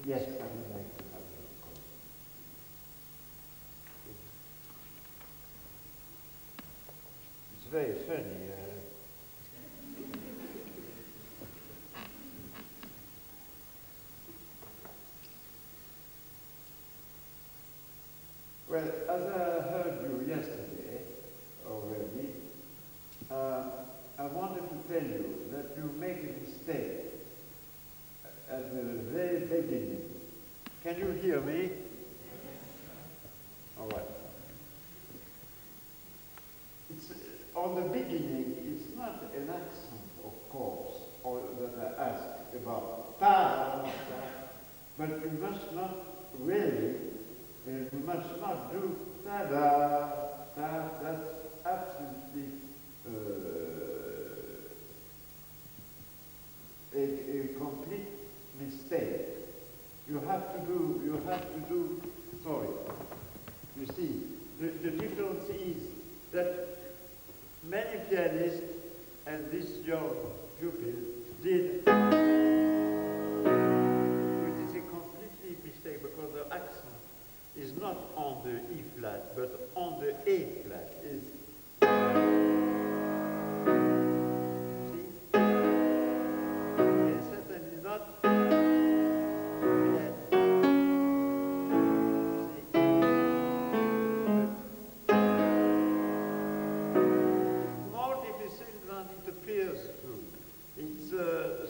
Yes, I would like to have it, of course. It's very funny. Well, as I heard you yesterday already, I wanted to tell you that you make a mistake at the very beginning. Can you hear me? All right. It's, on the beginning, it's not an accent, of course, or that I asked about, ta, but you must not really, you must not do ta-da, ta, that's absolutely a complete mistake. You have to do, sorry. You see, the difference is that many pianists, and this young pupil did, which is a completely mistake because the accent is not on the E flat, but on the A flat. Is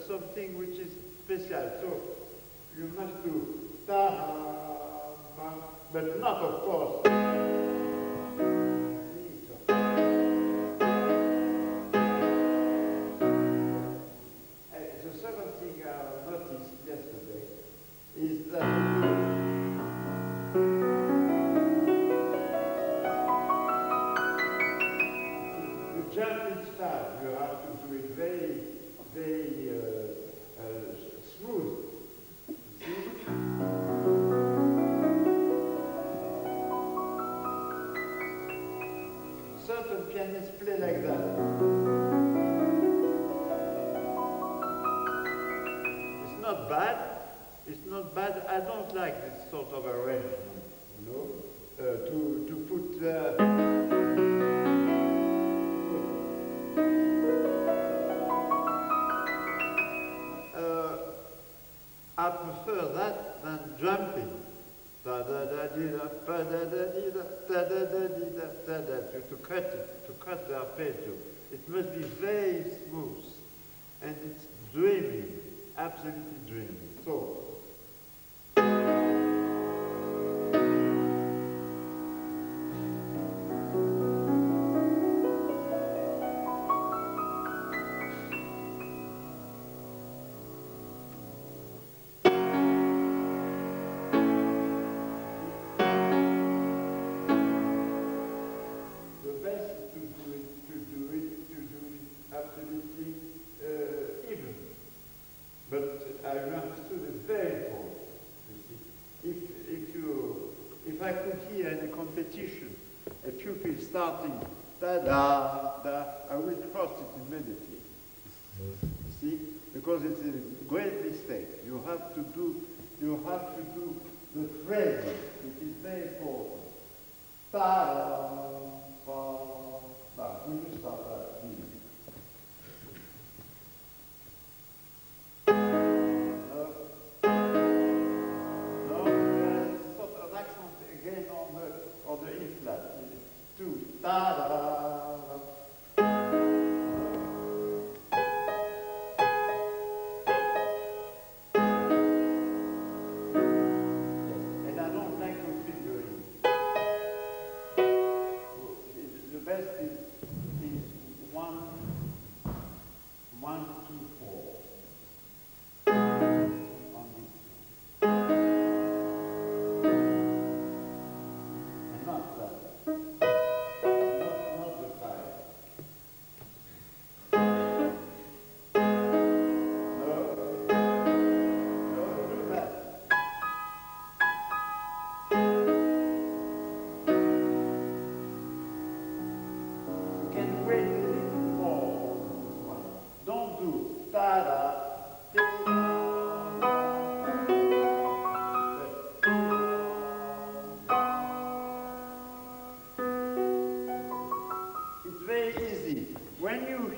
something which is special. So you must do ta, but not of course. The second thing I noticed yesterday is that the jumping style, you have to do it very, very smooth. See? Certain pianists play like that. It's not bad. It's not bad. I don't like this sort of arrangement, you know, to put. I prefer that than jumping. To cut the arpeggio. It must be very smooth. And it's dreamy, absolutely dreamy. So, competition, a pupil starting da-da-da, I will cross it immediately. You see? Because it's a great mistake. You have to do the phrasing. It is very important. Da-da-da-da. We will start that. On the E flat, two, da da da da. And I don't like to figure the best is 1, 1, 2, 4.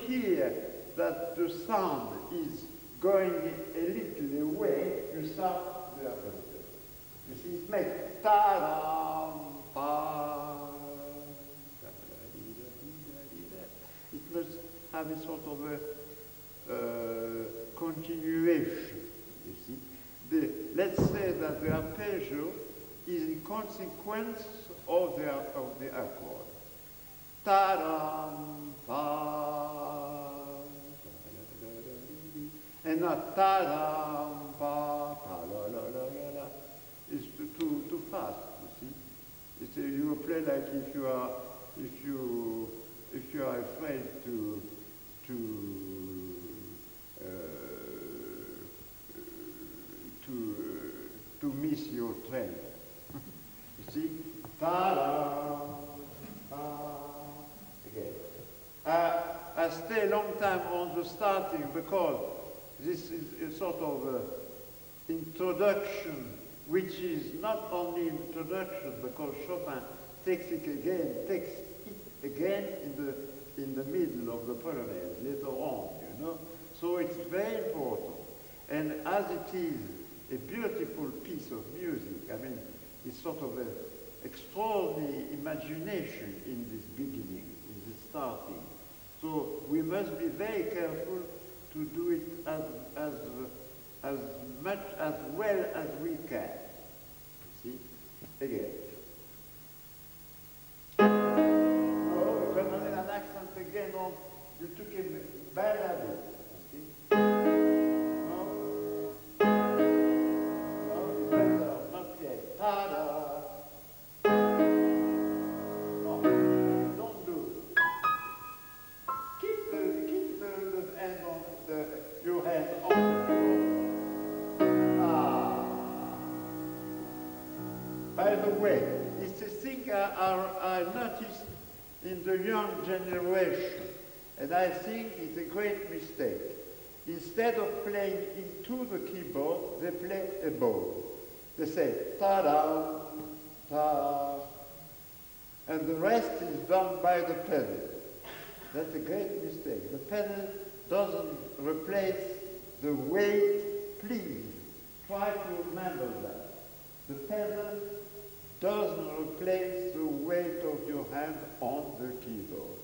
hear that the sound is going a little away, you start the opposite. You see, it makes ta-dam, pa, it must have a sort of a continuation, you see. Let's say that the arpeggio is in consequence of the accord. Ta-dam, pa, and not ta-dam, pa, ta-la-la-la-la-la. It's too fast, you see. You play like if you are afraid to miss your train. You see, ta-da, again. I stay a long time on the starting because this is a sort of introduction, which is not only introduction because Chopin takes it again in the middle of the Polonaise later on, you know. So it's very important. And as it is a beautiful piece of music, I mean, it's sort of an extraordinary imagination in this beginning, in this starting. So we must be very careful to do it as much as well as we can. See? Again. No, we're going to an accent again on, you took a bad habit. You see? No? No, better, not yet. Ta-da! No, don't do it. Keep the hand on your hand on the floor. By the way, it's a thing I noticed in the young generation, and I think it's a great mistake. Instead of playing into the keyboard, they play above. They say ta-da, ta, and the rest is done by the pedal. That's a great mistake. The pedal doesn't replace the weight. Please try to remember that. The pedal doesn't replace the weight of your hand on the keyboard.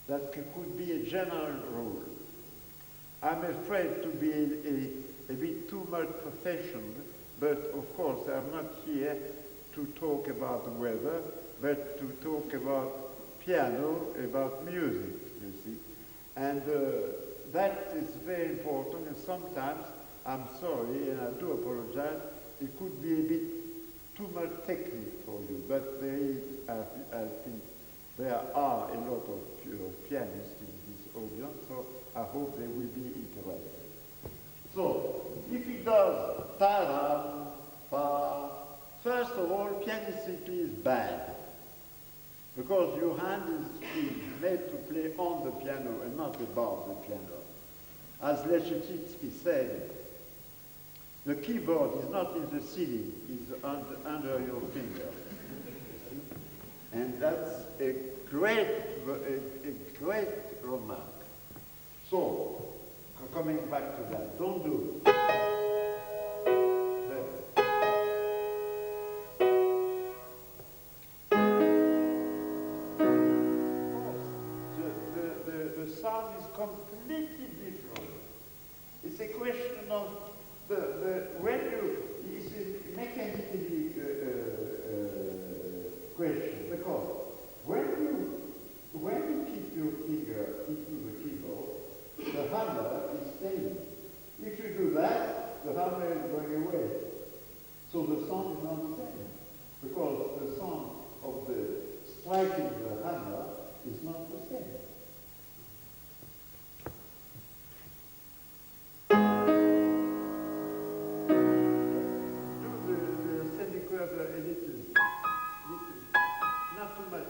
That could be a general rule. I'm afraid to be a bit too much professional, but of course I'm not here to talk about the weather, but to talk about piano, about music, you see. And that is very important, and sometimes, I'm sorry, and I do apologize, it could be a bit too much technique for you, but there is, I think, there are a lot of pianists in this audience, so I hope they will be interested. So, if it does ta-da, pa, first of all, pianistically is bad, because your hand is made to play on the piano and not above the piano. As Leschetizky said, the keyboard is not in the ceiling, it's under your finger. And that's a great remark. So, coming back to that, don't do it. The sound is completely different. It's a question of when you, it's a mechanically question, because when you keep your finger into the keyboard, the hammer is staying. If you do that, the hammer is going away. So the sound is not the same, because the sound of the striking the hammer is not the same. Not too much.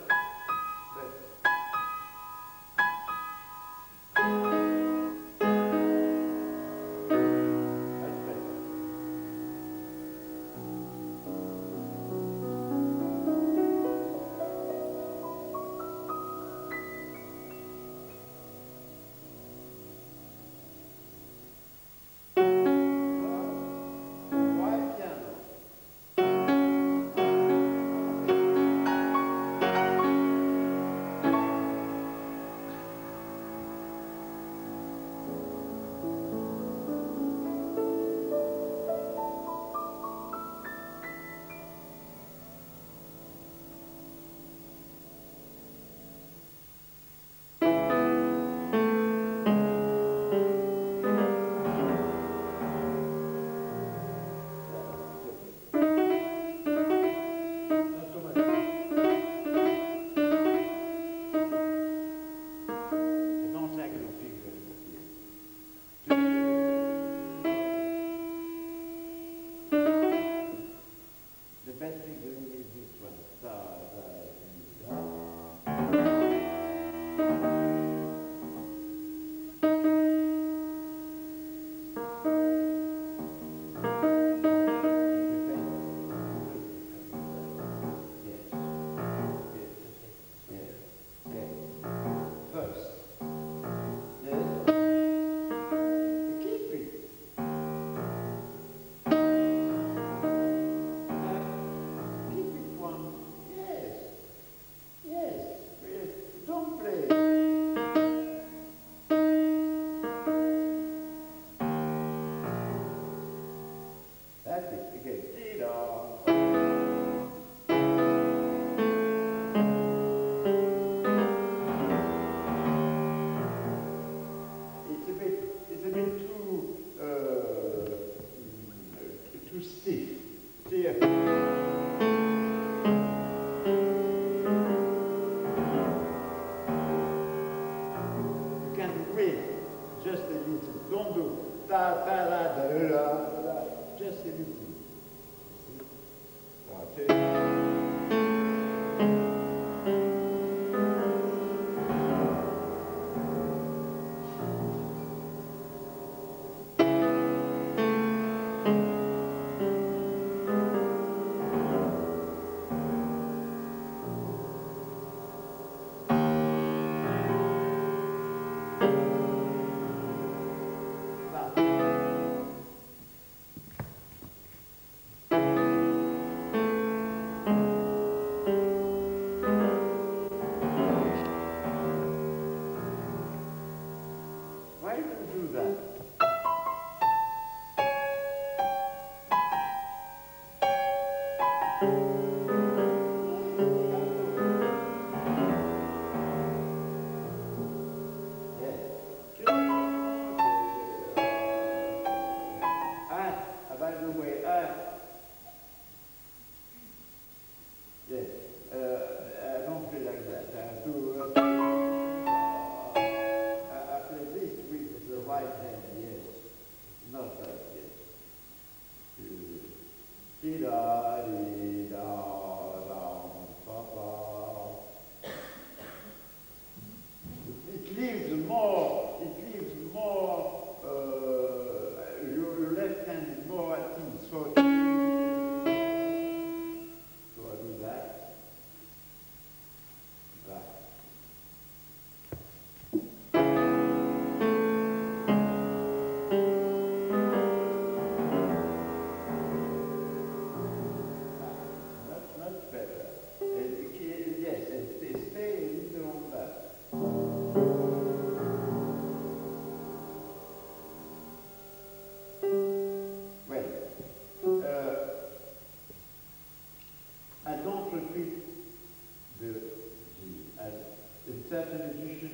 certain edition,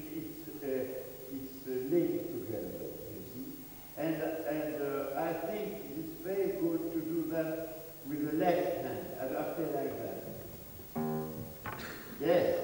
it's linked together, you see. And I think it's very good to do that with the left hand. I feel like that. Yes.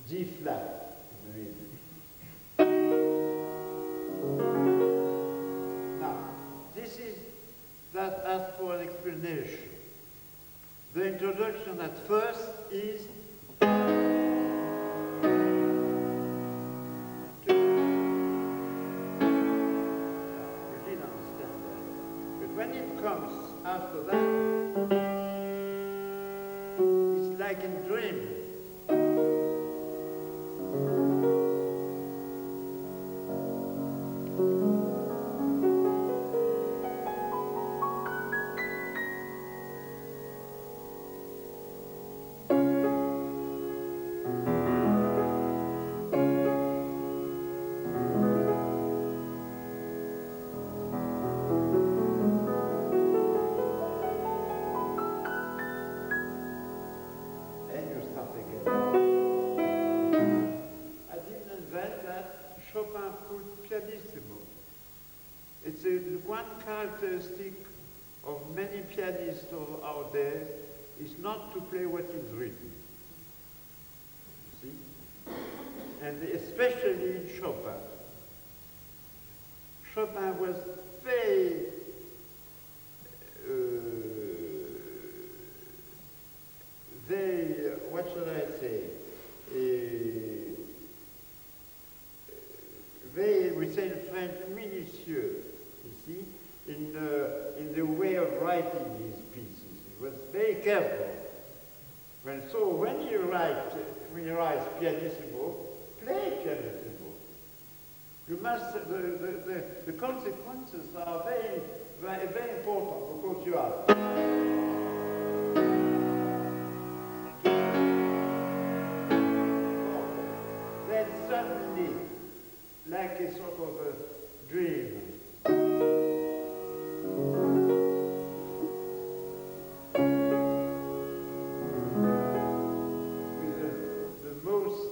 G flat in the middle. Now, this is that asks for an explanation. The introduction at first is you didn't understand that. But when it comes after that, it's like in dreaming. Chopin put pianissimo. It's one characteristic of many pianists of our days is not to play what is written. See? And especially in Chopin. Chopin was very what should I say? Very, we say in French, minutieux, you see, in the way of writing these pieces. He was very careful. So when he writes pianissimo, play pianissimo. You must, the consequences are very, very, very important because you are. Then suddenly, like a sort of a dream. With the most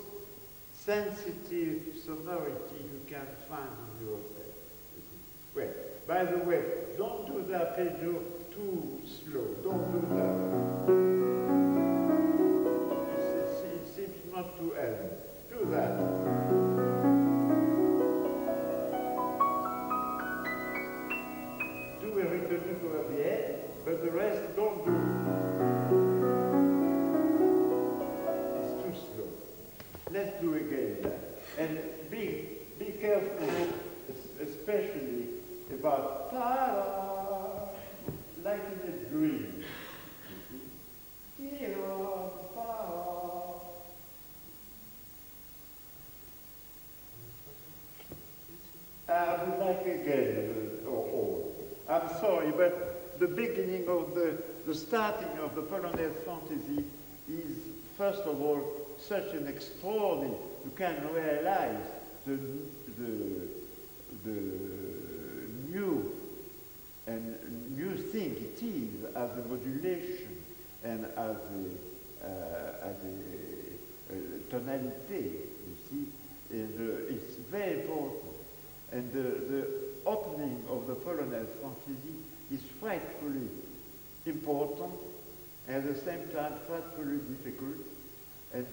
sensitive sonority you can find in yourself. Well, by the way, don't do the arpeggio too slow. Don't do that. It seems not to end. Do that. Do a ritornello at the end, but the rest don't do. It's too slow. Let's do again that. And be careful, especially about ta-da, like in a dream. I would like again, I'm sorry, but the beginning of the starting of the Polonaise-Fantasy is, first of all, such an extraordinary, you can realize the new thing it is as a modulation and as a tonalité, you see, it's very important. And the opening of the Polonaise-Fantasy is frightfully important, and at the same time frightfully difficult, and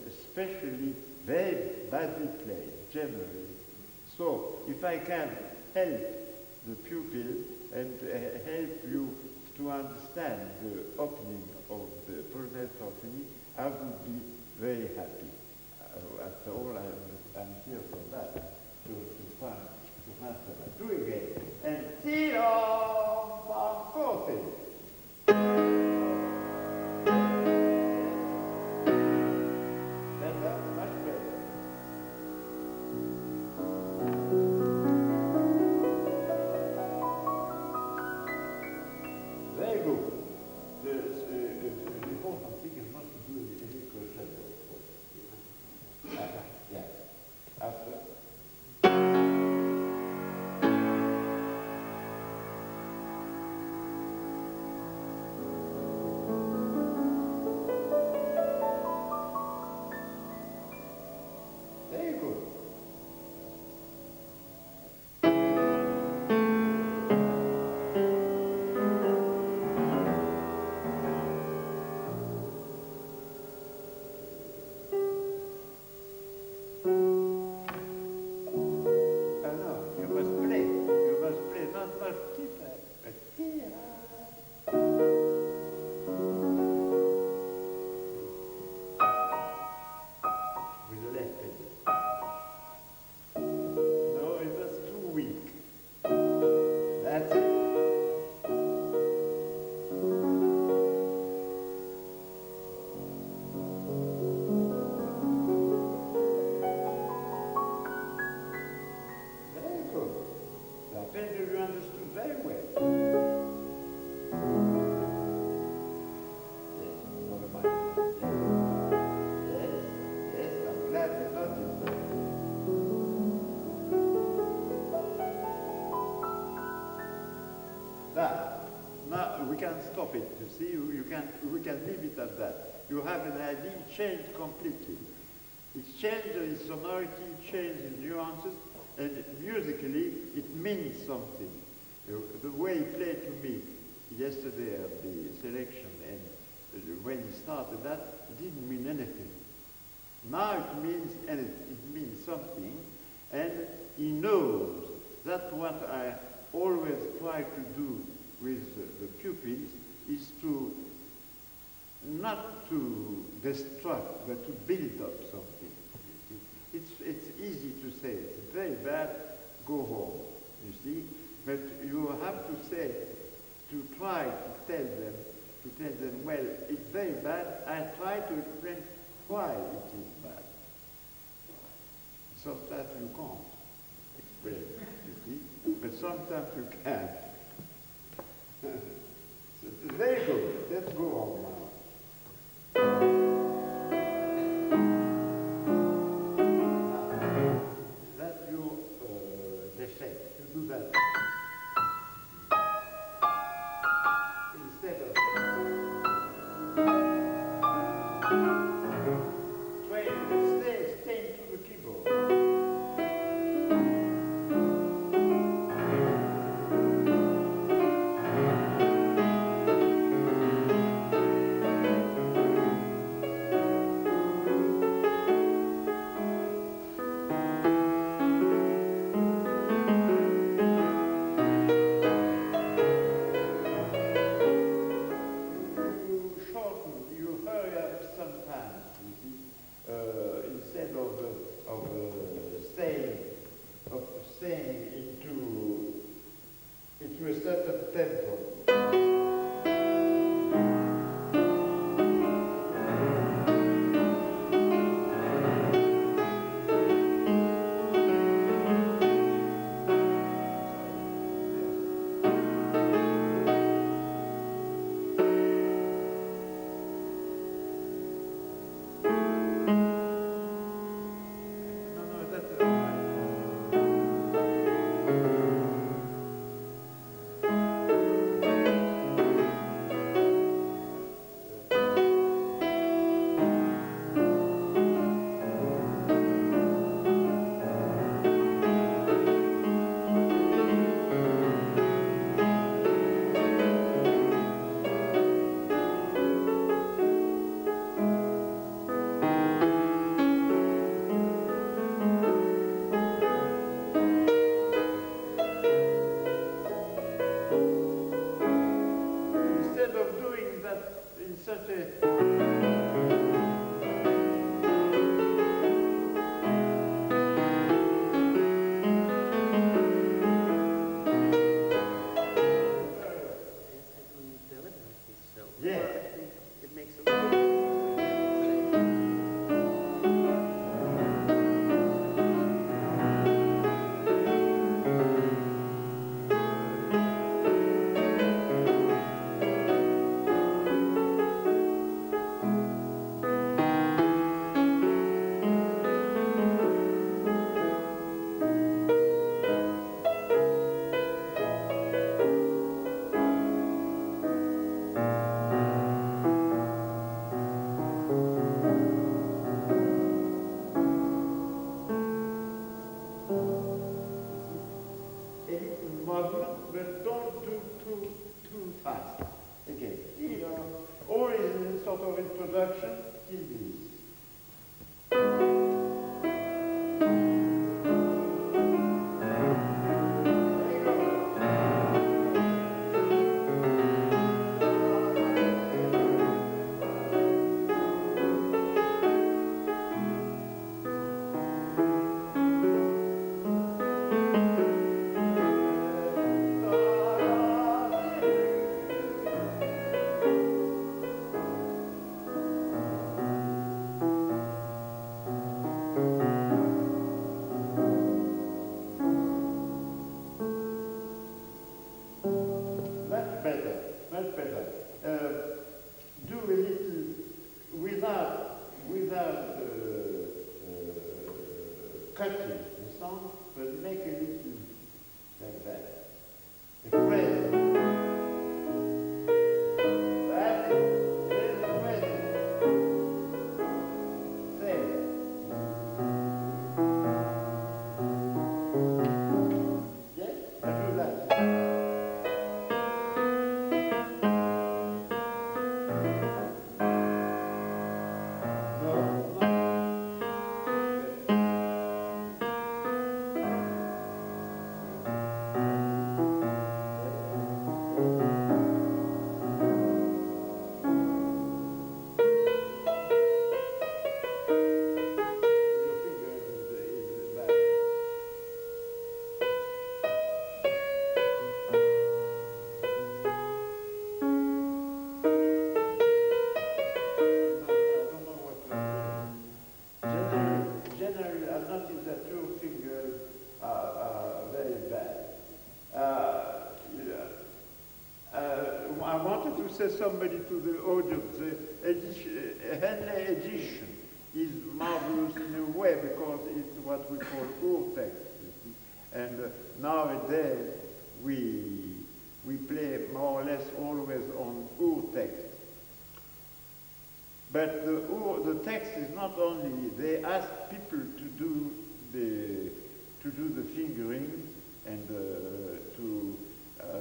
especially very badly played, generally. So, if I can help the pupil and help you to understand the opening of the Polonaise-Fantasy, I would be very happy. After all, I'm here for that, to find that. Do it again. And Tiro Bancote. Better, much better. Very good. The important thing is not to do any crescendo, of course. Yeah. After. Very good. We can stop it, you see, we can leave it at that. You have an idea, changed completely. It's changed in sonority, changed in nuances, and musically it means something. The way he played to me yesterday at the selection and when he started that, it didn't mean anything. Now it means anything, it means something, and he knows. That's what I always try to do with the pupils, is to not to destruct, but to build up something. It's easy to say, it's very bad, go home, you see, but you have to say, to try to tell them, well, it's very bad, I try to explain why it is bad. Sometimes you can't explain, you see, but sometimes you can. So it's very good. Let's go on now. That's your defect. You do that. Instead of trying to stay to the keyboard. instead of doing that in such a yeah. It makes a little but don't do too fast. Again, always in sort of introduction, till this. Much better. Do a little without cutting the sound, but make a little like that. A phrase. That is a phrase. Say. Yes, I do that. I wanted to say somebody to the audience, the Henley edition is marvelous in a way because it's what we call ur-text, you see. And nowadays we play more or less always on ur-text. But the text is not only, they ask people to do the fingering and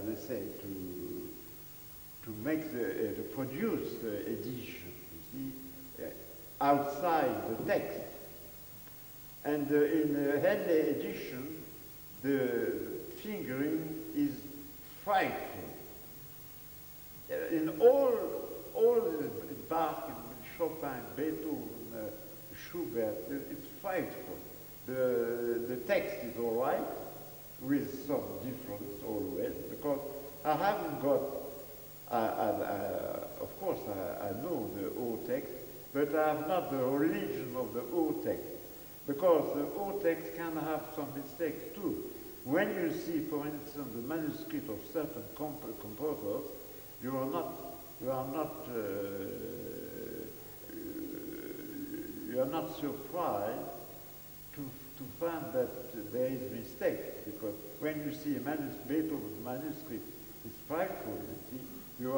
let's say to make to produce the edition, you see, outside the text. And in the Henley edition, the fingering is frightful. In all the Bach, Chopin, Beethoven, Schubert, it's frightful. The text is all right, with some difference always, because I haven't got, of course I know the old text, but I have not the religion of the old text, because the old text can have some mistakes too. When you see, for instance, the manuscript of certain composers, you are not surprised to find that there is mistake, because when you see a Beethoven's manuscript, it's frightful. You see, you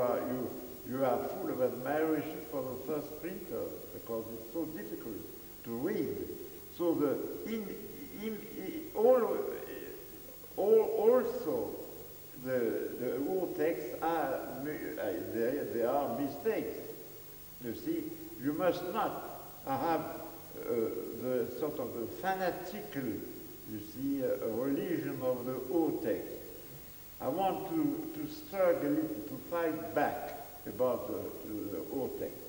are full of admiration for the first printer because it's so difficult to read. So also the old texts are there are mistakes. You see, you must not have the sort of the fanatical, you see, religion of the old text. I want to struggle a little, to fight back about the haute text.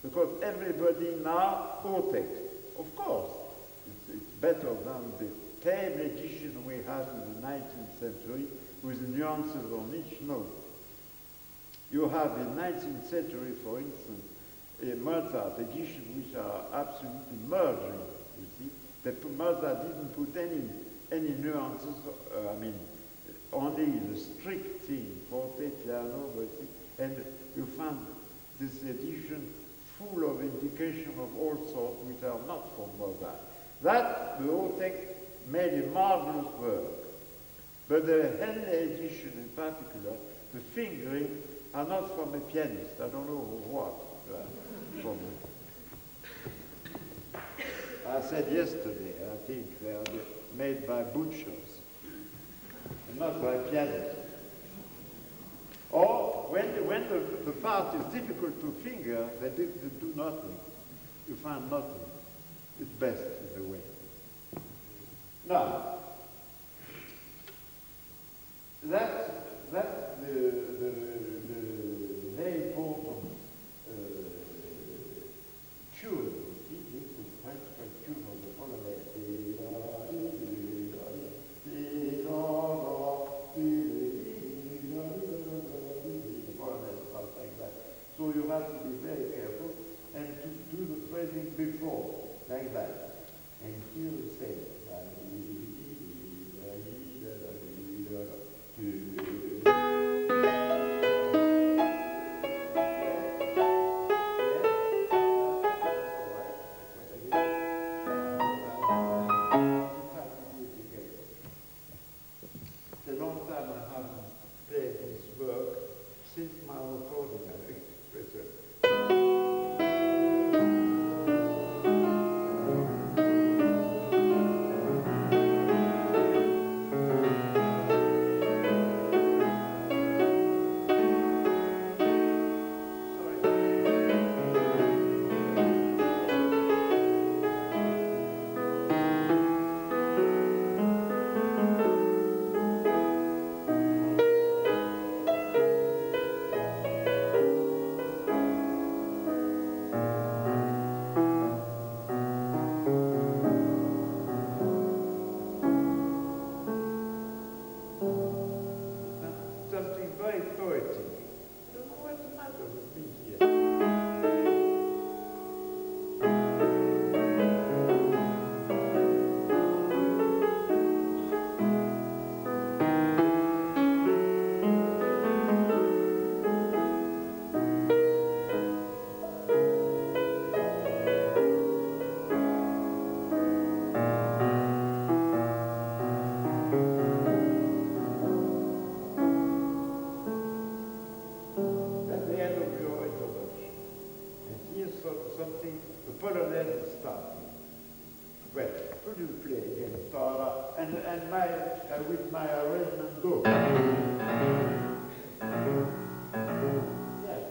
Because everybody now haute text. Of course, it's better than the terrible edition we had in the 19th century with nuances on each note. You have in 19th century, for instance, a Mozart edition which are absolutely merging, you see. Mozart didn't put any nuances, only the strict thing, forte, piano, and you find this edition full of indication of all sorts which are not from Mozart. That, the haute text, made a marvelous work. But the Henley edition in particular, the fingering, are not from a pianist. I don't know what. From I said yesterday, I think they are made by butchers, and not by pianists. Or when the part is difficult to finger, they do nothing. You find nothing. It's best in a way. Now, that's the very important tune. This is the principal tune of the Polonaise. Like that. So you have to be very careful and to do the phrasing before, like that. And here we say, it's a long time I haven't played this work since my recording, I think. Something, the Polonaise is starting. Well, could you play again, Tara, and with my arrangement go? Yes.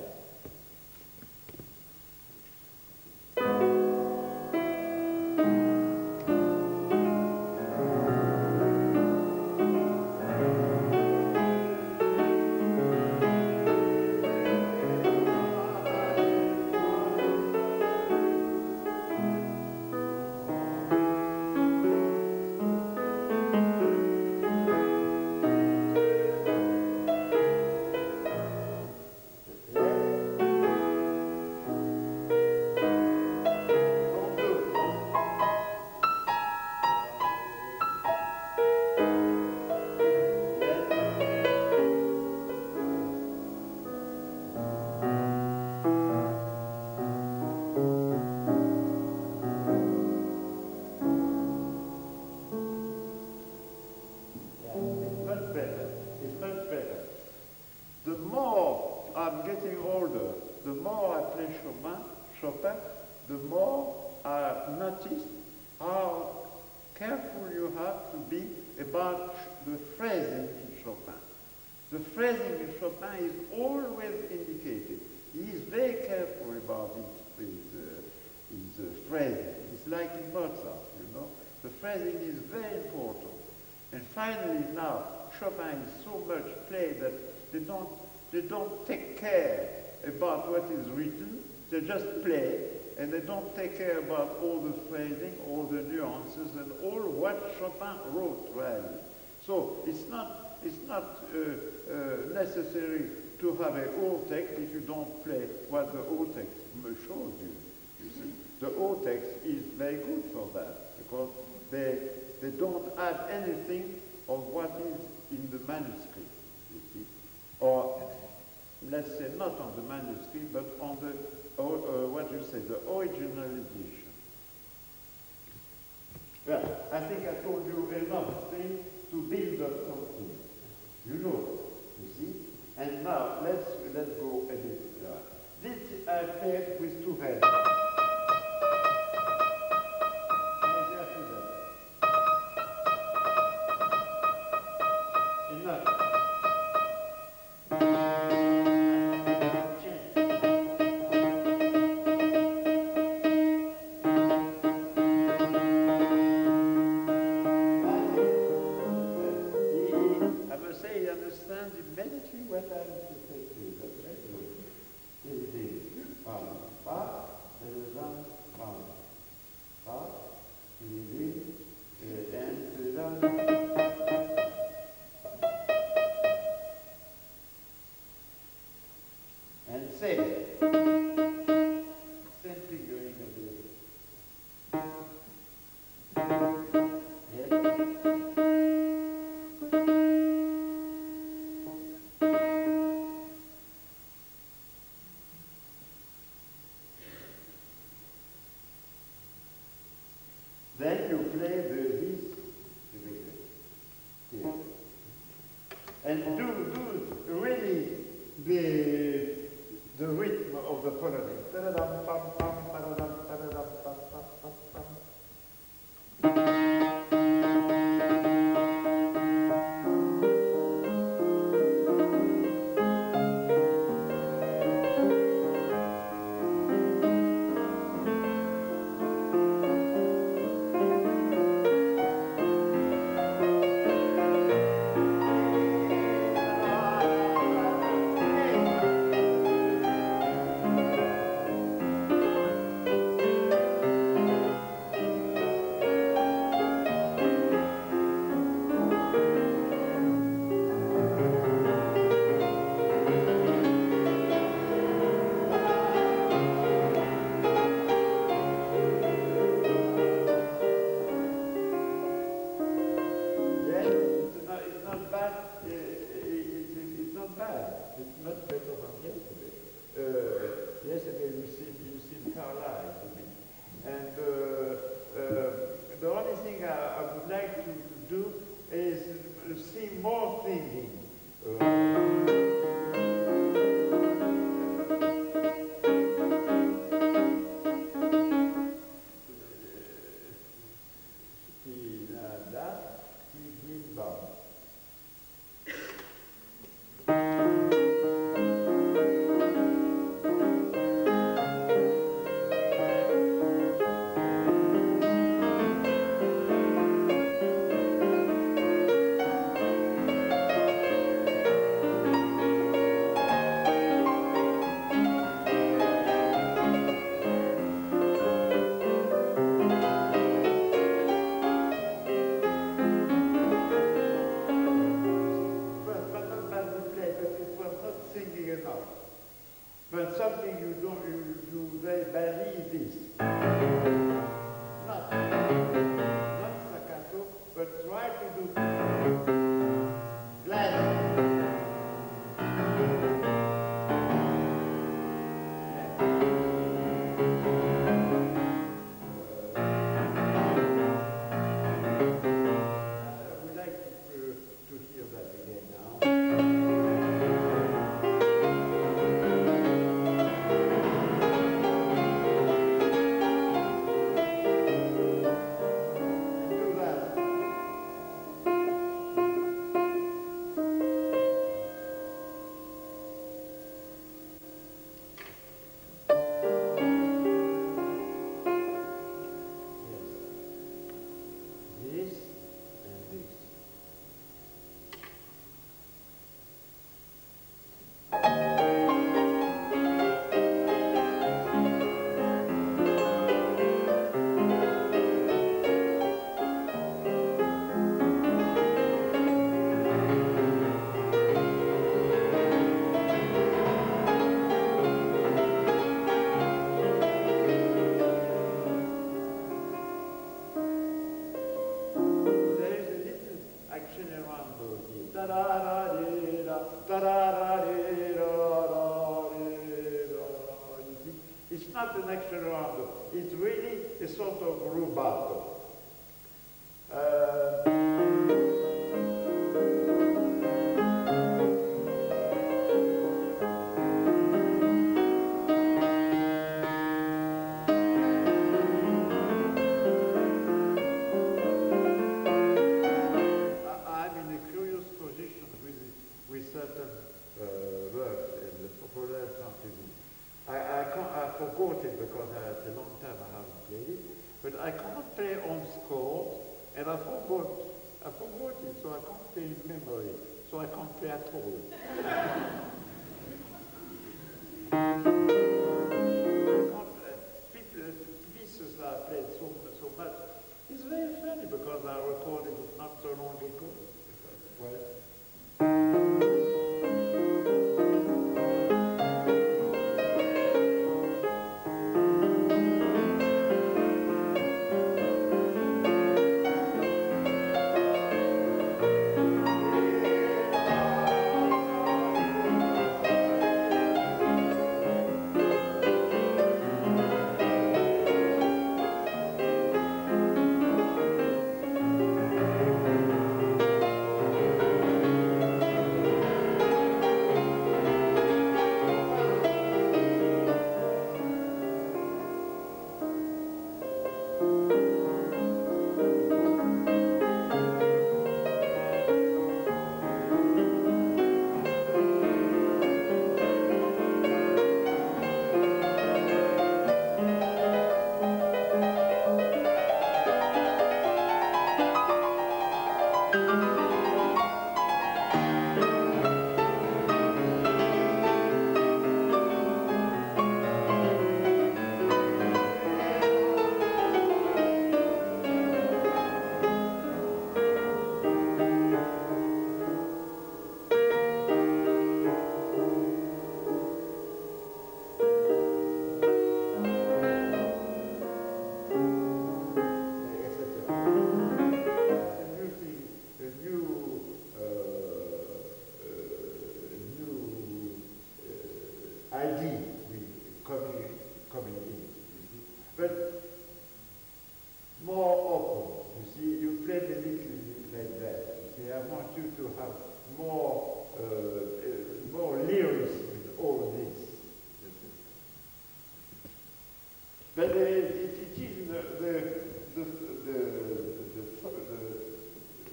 The more I play Chopin, the more I notice how careful you have to be about the phrasing in Chopin. The phrasing in Chopin is always indicated. He is very careful about his phrasing. It's like in Mozart, you know. The phrasing is very important. And finally now, Chopin is so much played that they don't take care about what is written. They just play, and they don't take care about all the phrasing, all the nuances, and all what Chopin wrote, really. So it's not necessary to have a whole text if you don't play what the whole text shows you. You see, the whole text is very good for that because they don't add anything of what is in the manuscript. You see, or let's say not on the manuscript, but on the the original edition. Well, I think I told you enough things to build up something. You know, you see? And now, let's go a bit. This I played with two hands. Enough. Immediately what I was to say to you. That's very good. Here it is. Pa, pa, pa, and say it. Same fingering of the Then you play this, here. And do really the rhythm of the Polonaise. Ta-da-dum, pam, pam, pa-da-dum, ta-da-dum, pam, pam, pam, pam. But something you do very badly is this. Not staccato, but try to do gliding. I would like to hear that again now. It's not an accelerato. It's really a sort of rubato. I'm in a curious position with certain works in the Polonaise-Fantasy. I forgot it because it's a long time I haven't played it, but I cannot play on scores, and I forgot it, so I can't play in memory, so I can't play at all. Pieces that I played so much. It's very funny because I recorded it not so long ago. Well, coming in, you see. But more open, you see. You played a little like that, you see. I want you to have more lyrics with all this. But it is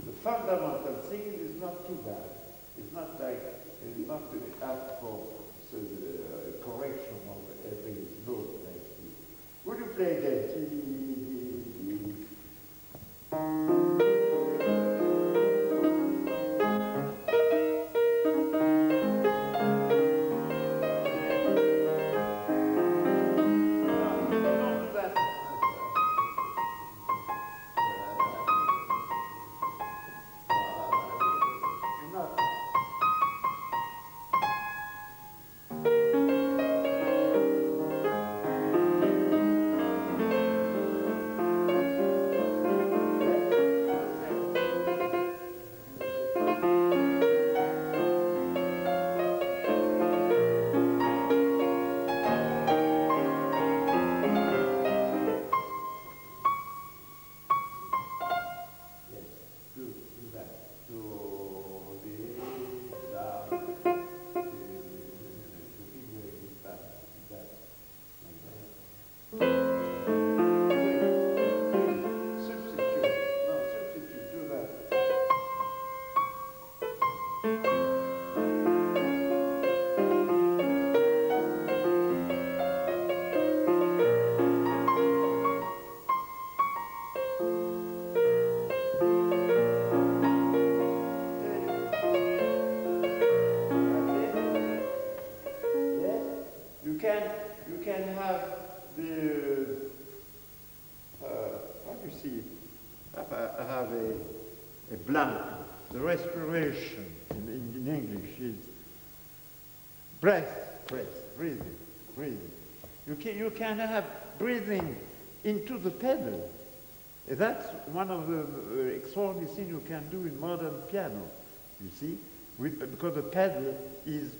the fundamental thing is not too bad. It's not like not to ask for correction of every note like this. Would you play again? You can have the how do you see it? I have a blank. The respiration in English is breath, breathing. You can have breathing into the pedal. That's one of the extraordinary things you can do in modern piano, you see, because the pedal is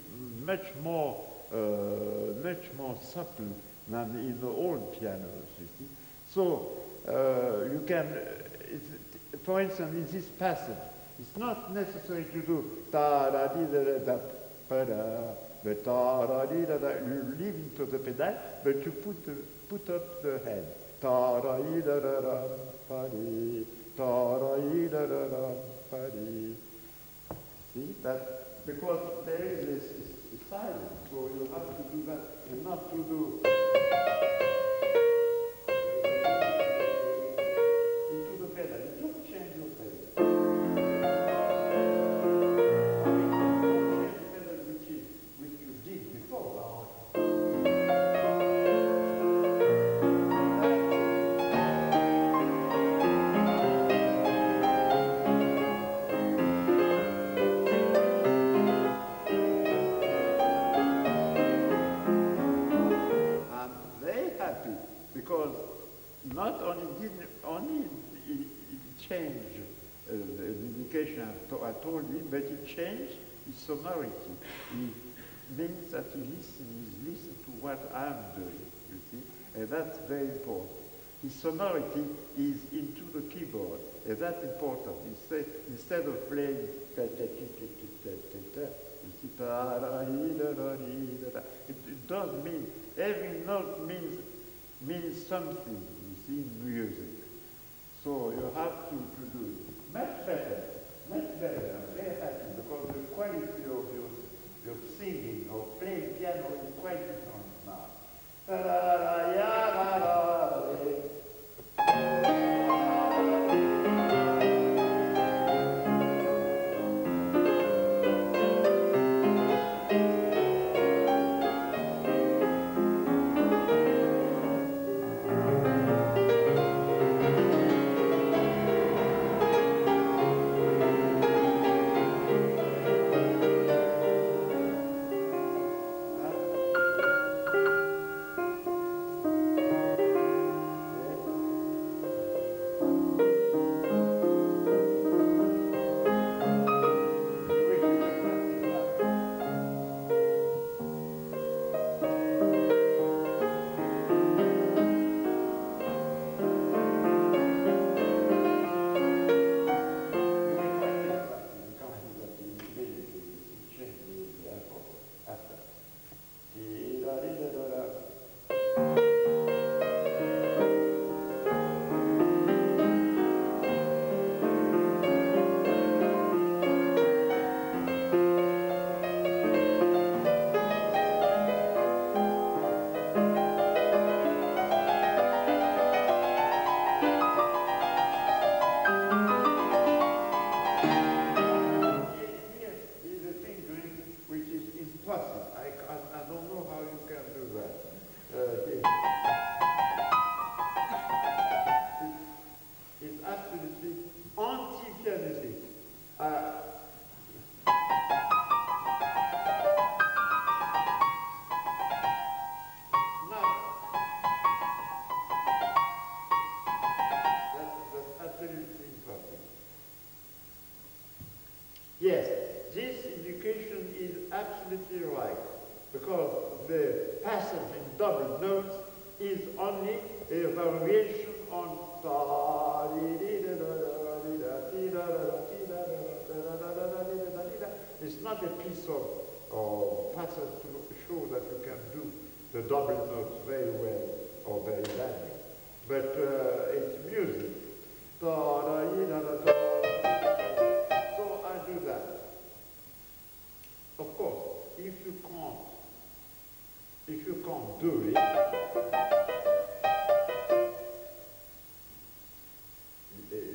much more much more subtle than in the old pianos, you see. So you can, for instance, in this passage, it's not necessary to do ta-da-dee-da-da-da, pa-da, but ta-da-dee-da-da. You leave into the pedal, but you put up the head. Ta-da-dee-da-da-da, pa-dee, ta-da-dee-da-da-da, pa-dee. See, that, because there is this silence, so you have to do that, and not to do into the pedal. You don't change your pedal. I mean, don't change the pedal which you did before. Because not only it changed the indication I told him, but it changed his sonority. It means that he's listen to what I'm doing, you see, and that's very important. His sonority is into the keyboard, and that's important. Instead of playing you see, it does mean, every note means something, you see, in music. So you have to do it. Much better. I'm very happy because the quality of your singing or playing piano is quite different now. Yes, this indication is absolutely right, because the passage in double notes is only a variation on it's not a piece of passage to show that you can do the double notes very well or very badly, but it's music. So I do that. Of course, if you can't do it,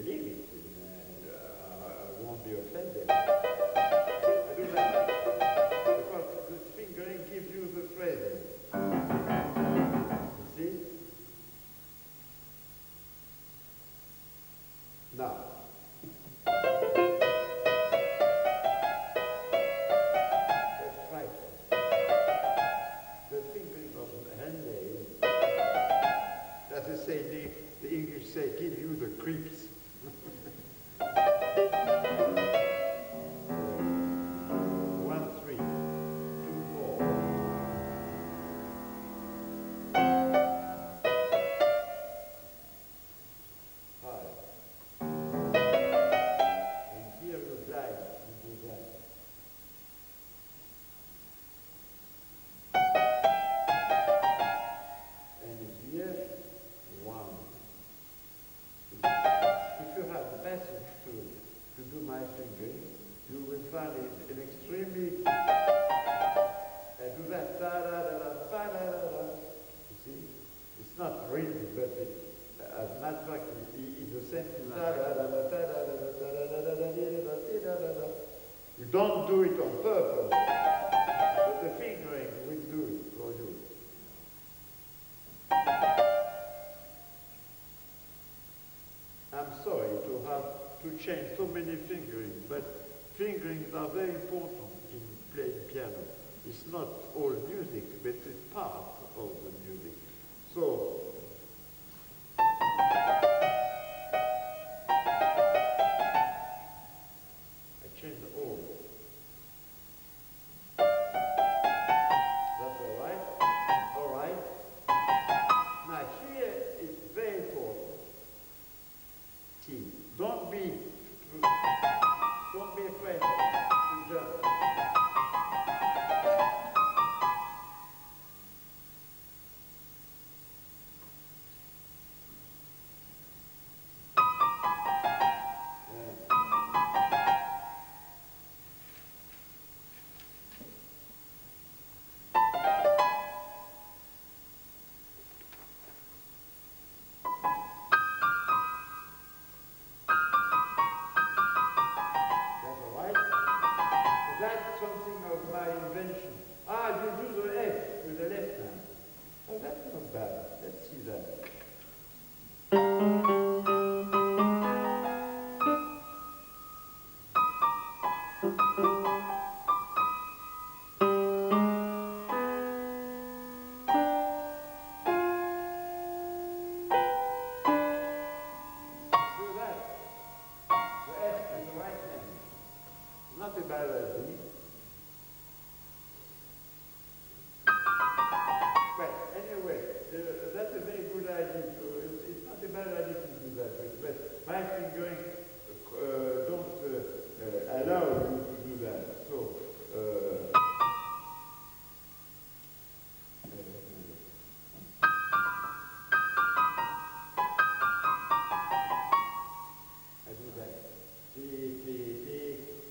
leave it, and I won't be offended. I do that because the fingering gives you the phrasing. You see? Now. The English say, give you the creeps. 1, 3, 2, 4. it's not written, but as a matter of fact, it's the same thing. You don't do it on purpose, but the fingering will do it for you. I'm sorry to have to change so many fingerings, but fingerings are very important in playing piano. It's not all music, but it's part of the music. So, I change all. That's all right? All right. Now here it's very important. T. Don't be afraid to jump. That's something of my invention. Ah, you do the F with the left hand. Oh, that's not bad. Let's see that. Do that. The F with the right hand. Not a bad idea. Well, anyway, that's a very good idea. So it's not a bad idea to do that with, but my fingering don't allow you to do that. So, I do that. T.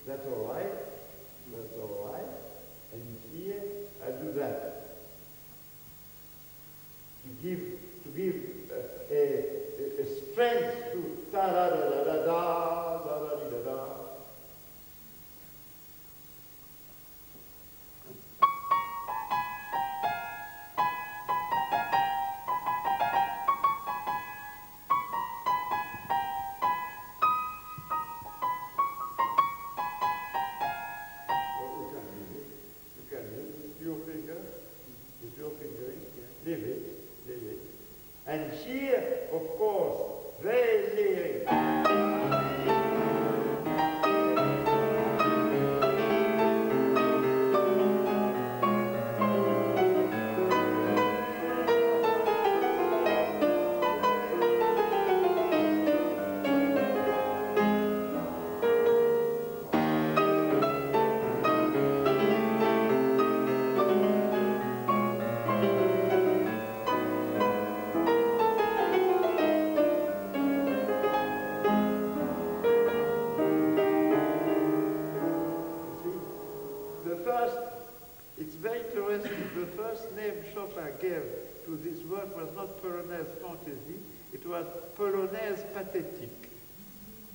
That's all right. That's all right. And here, I do that. To give a strength to da da da da da da da da da da. You can use your finger, with your fingering, leave it. And here, of course, very lyric. It's very interesting. The first name Chopin gave to this work was not Polonaise-Fantasy, it was Polonaise-Pathétique.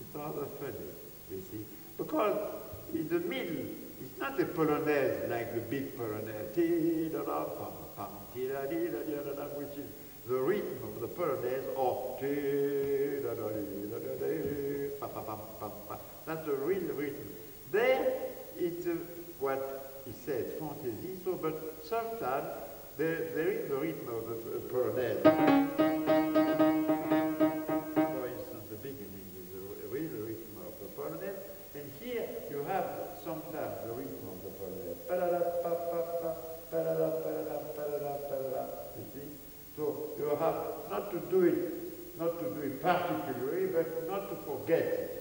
It's rather funny, you see. Because in the middle, it's not a Polonaise like the big Polonaise, which is the rhythm of the Polonaise, or that's the real rhythm. There, it's what he says, fantasy, so, but sometimes there is the rhythm of the Polonaise. For instance, the beginning is the real rhythm of the Polonaise, and here you have sometimes the rhythm of the Polonaise. You see? So you have not to do it particularly, but not to forget it.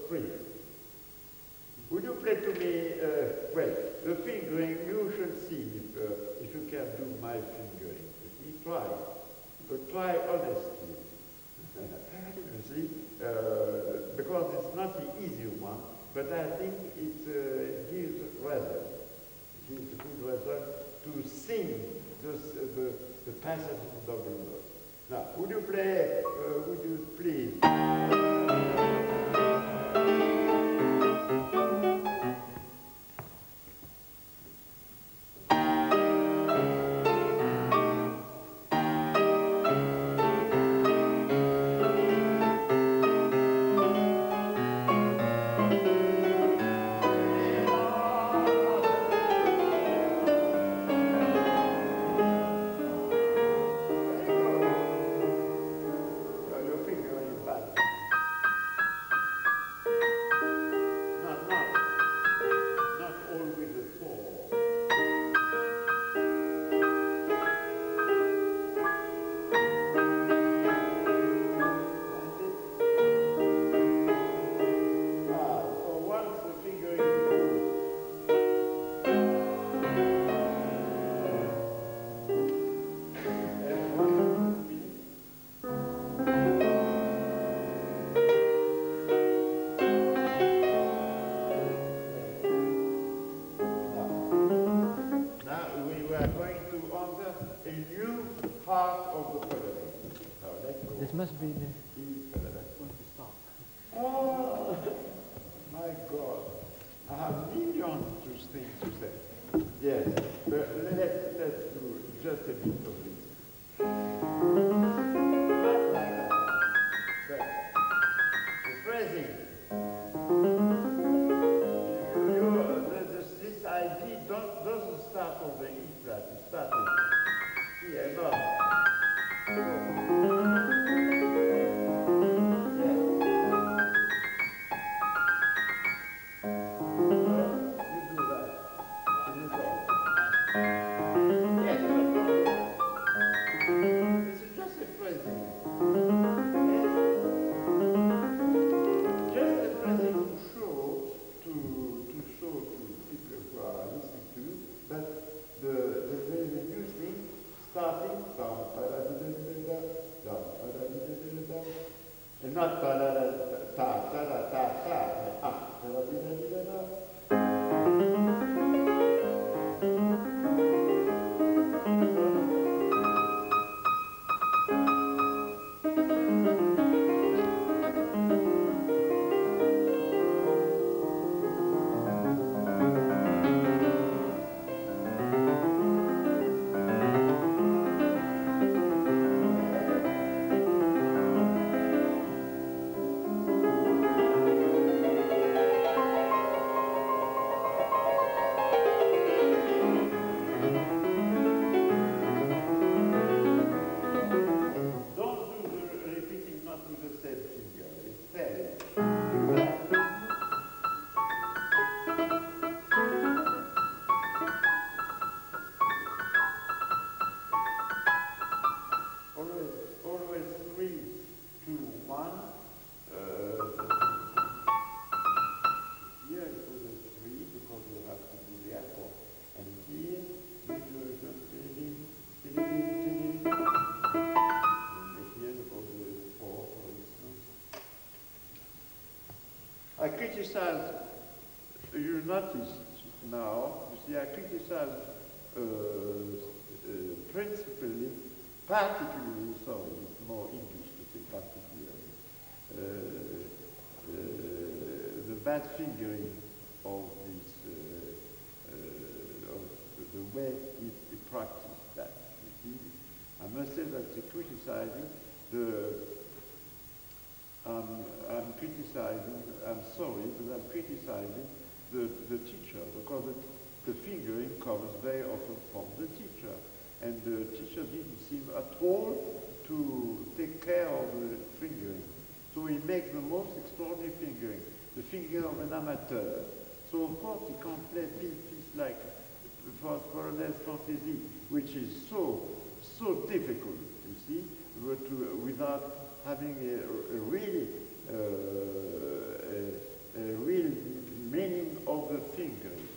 3. Would you play to me, well, the fingering, you should see if you can do my fingering. You see, try. But try honestly. You see, because it's not the easy one, but I think it gives result. It gives a good result to sing the passage in double note. Now, would you please? This must be the one to stop. Oh, my God. I have millions of things to say. Yes, but let's do just a bit of this. Not like that. But the phrasing. This idea doesn't start on the E flat. It starts here above. And not ta da da ta ta da ta ta ah da da da da da. I criticize, you notice now, you see, I criticize principally, particularly, sorry, it's more English to say particularly, the bad fingering of this, of the way he practiced that, you see. I must say that criticizing I'm criticizing, I'm sorry, but I'm criticizing the teacher, because the fingering comes very often from the teacher, and the teacher didn't seem at all to take care of the fingering. So he makes the most extraordinary fingering, the fingering of an amateur. So of course he can't play a piece like Polonaise-Fantasy, which is so difficult, you see, without having a really real meaning of the fingering.